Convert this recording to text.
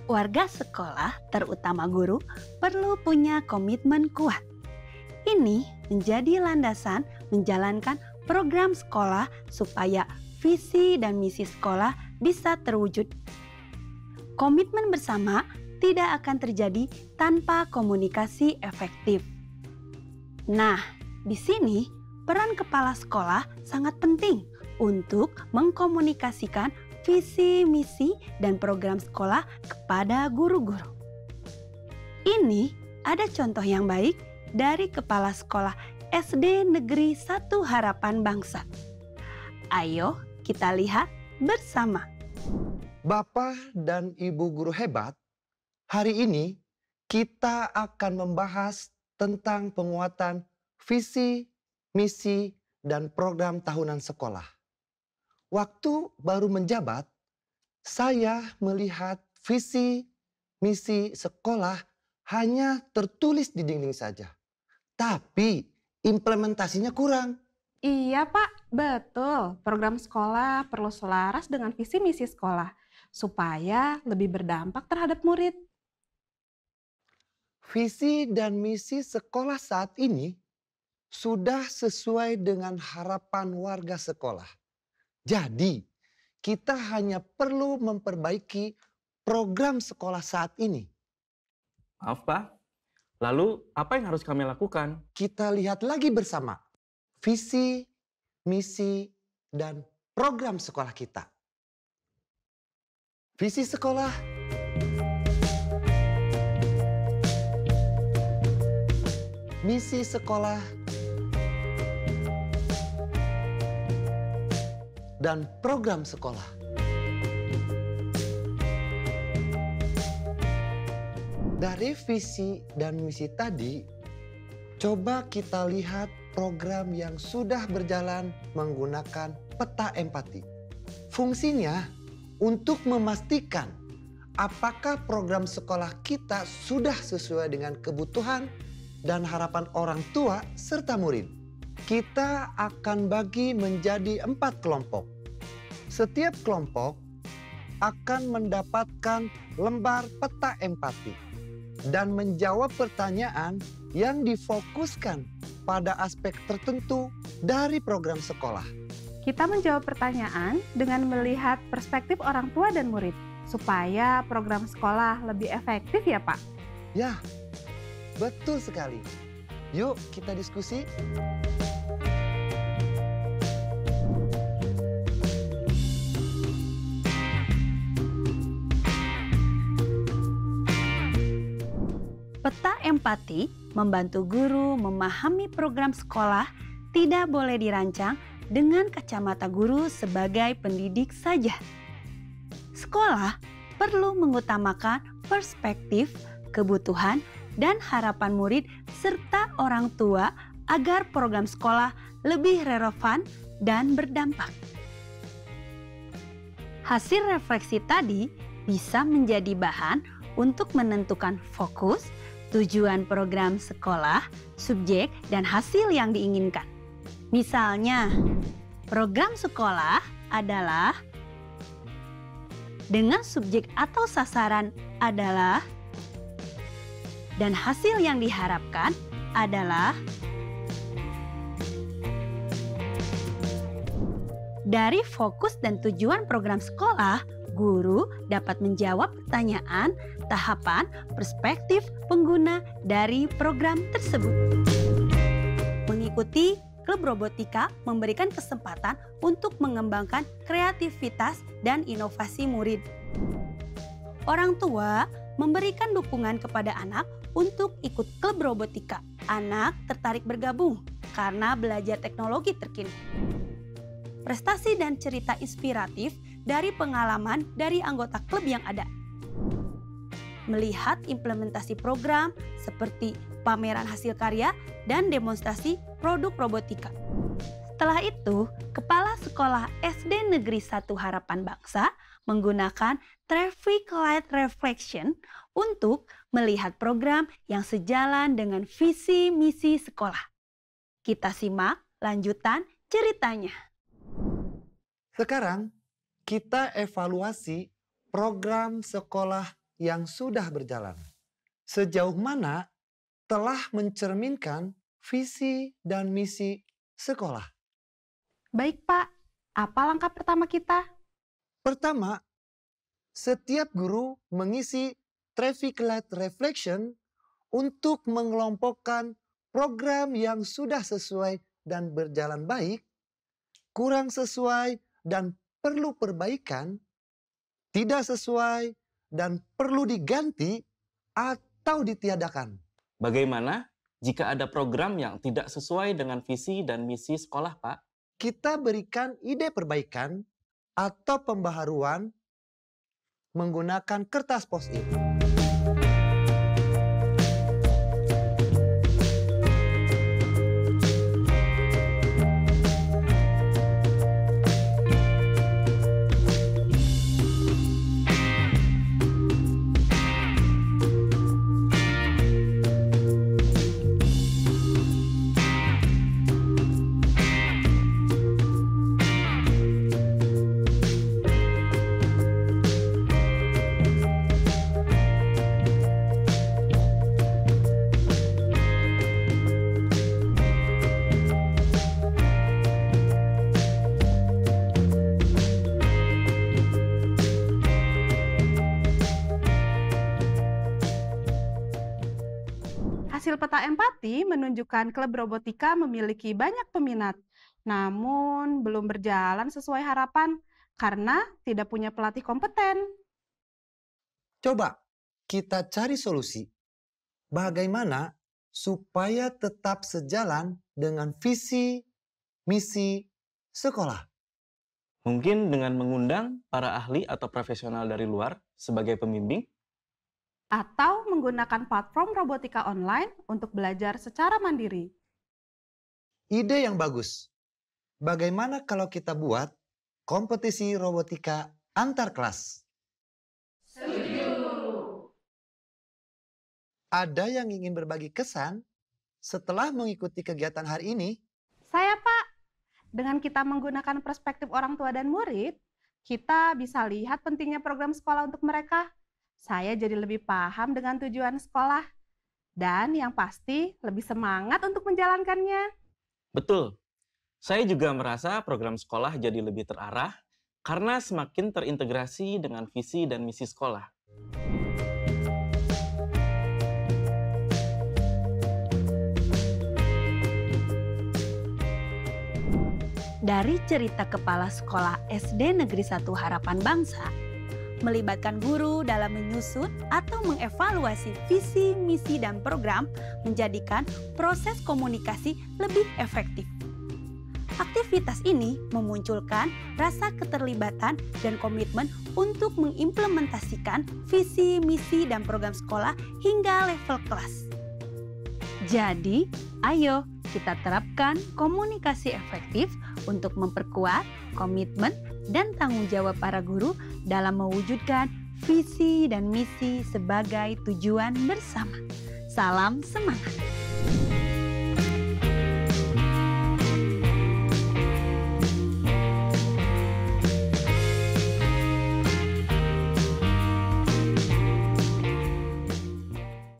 Warga sekolah, terutama guru, perlu punya komitmen kuat. Ini menjadi landasan menjalankan program sekolah supaya visi dan misi sekolah bisa terwujud. Komitmen bersama tidak akan terjadi tanpa komunikasi efektif. Nah, di sini peran kepala sekolah sangat penting untuk mengkomunikasikan visi, misi, dan program sekolah kepada guru-guru. Ini ada contoh yang baik dari Kepala Sekolah SD Negeri 1 Harapan Bangsa. Ayo kita lihat bersama. Bapak dan Ibu guru hebat, hari ini kita akan membahas tentang penguatan visi, misi, dan program tahunan sekolah. Waktu baru menjabat, saya melihat visi, misi sekolah hanya tertulis di dinding saja. Tapi implementasinya kurang. Iya Pak, betul. Program sekolah perlu selaras dengan visi misi sekolah supaya lebih berdampak terhadap murid. Visi dan misi sekolah saat ini sudah sesuai dengan harapan warga sekolah. Jadi, kita hanya perlu memperbaiki program sekolah saat ini. Maaf Pak, lalu apa yang harus kami lakukan? Kita lihat lagi bersama visi, misi, dan program sekolah kita. Visi sekolah, misi sekolah, dan program sekolah. Dari visi dan misi tadi, coba kita lihat program yang sudah berjalan menggunakan peta empati. Fungsinya untuk memastikan apakah program sekolah kita sudah sesuai dengan kebutuhan dan harapan orang tua serta murid. Kita akan bagi menjadi 4 kelompok. Setiap kelompok akan mendapatkan lembar peta empati dan menjawab pertanyaan yang difokuskan pada aspek tertentu dari program sekolah. Kita menjawab pertanyaan dengan melihat perspektif orang tua dan murid supaya program sekolah lebih efektif ya Pak? Ya, betul sekali. Yuk kita diskusi. Peta empati membantu guru memahami program sekolah tidak boleh dirancang dengan kacamata guru sebagai pendidik saja. Sekolah perlu mengutamakan perspektif, kebutuhan, dan harapan murid serta orang tua agar program sekolah lebih relevan dan berdampak. Hasil refleksi tadi bisa menjadi bahan untuk menentukan fokus, tujuan program sekolah, subjek, dan hasil yang diinginkan. Misalnya, program sekolah adalah dengan subjek atau sasaran adalah dan hasil yang diharapkan adalah. Dari fokus dan tujuan program sekolah, guru dapat menjawab pertanyaan, tahapan, perspektif pengguna dari program tersebut. Mengikuti klub robotika memberikan kesempatan untuk mengembangkan kreativitas dan inovasi murid. Orang tua memberikan dukungan kepada anak untuk ikut klub robotika. Anak tertarik bergabung karena belajar teknologi terkini. Prestasi dan cerita inspiratif dari pengalaman dari anggota klub yang ada. Melihat implementasi program seperti pameran hasil karya dan demonstrasi produk robotika. Setelah itu, Kepala Sekolah SD Negeri 1 Harapan Bangsa menggunakan Traffic Light Reflection untuk melihat program yang sejalan dengan visi misi sekolah. Kita simak lanjutan ceritanya. Sekarang kita evaluasi program sekolah yang sudah berjalan. Sejauh mana telah mencerminkan visi dan misi sekolah. Baik, Pak. Apa langkah pertama kita? Pertama, setiap guru mengisi traffic light reflection untuk mengelompokkan program yang sudah sesuai dan berjalan baik, kurang sesuai dan perlu perbaikan, tidak sesuai dan perlu diganti atau ditiadakan. Bagaimana jika ada program yang tidak sesuai dengan visi dan misi sekolah, Pak? Kita berikan ide perbaikan atau pembaharuan menggunakan kertas post-it. Hasil peta empati menunjukkan klub robotika memiliki banyak peminat, namun belum berjalan sesuai harapan karena tidak punya pelatih kompeten. Coba kita cari solusi. Bagaimana supaya tetap sejalan dengan visi, misi sekolah. Mungkin dengan mengundang para ahli atau profesional dari luar sebagai pembimbing? Atau menggunakan platform robotika online untuk belajar secara mandiri. Ide yang bagus. Bagaimana kalau kita buat kompetisi robotika antar kelas? Setuju. Ada yang ingin berbagi kesan setelah mengikuti kegiatan hari ini? Saya, Pak. Dengan kita menggunakan perspektif orang tua dan murid, kita bisa lihat pentingnya program sekolah untuk mereka. Saya jadi lebih paham dengan tujuan sekolah. Dan yang pasti lebih semangat untuk menjalankannya. Betul. Saya juga merasa program sekolah jadi lebih terarah karena semakin terintegrasi dengan visi dan misi sekolah. Dari cerita Kepala Sekolah SD Negeri 1 Harapan Bangsa, melibatkan guru dalam menyusun atau mengevaluasi visi, misi, dan program menjadikan proses komunikasi lebih efektif. Aktivitas ini memunculkan rasa keterlibatan dan komitmen untuk mengimplementasikan visi, misi, dan program sekolah hingga level kelas. Jadi, ayo kita terapkan komunikasi efektif untuk memperkuat komitmen dan tanggung jawab para guru dalam mewujudkan visi dan misi sebagai tujuan bersama. Salam semangat!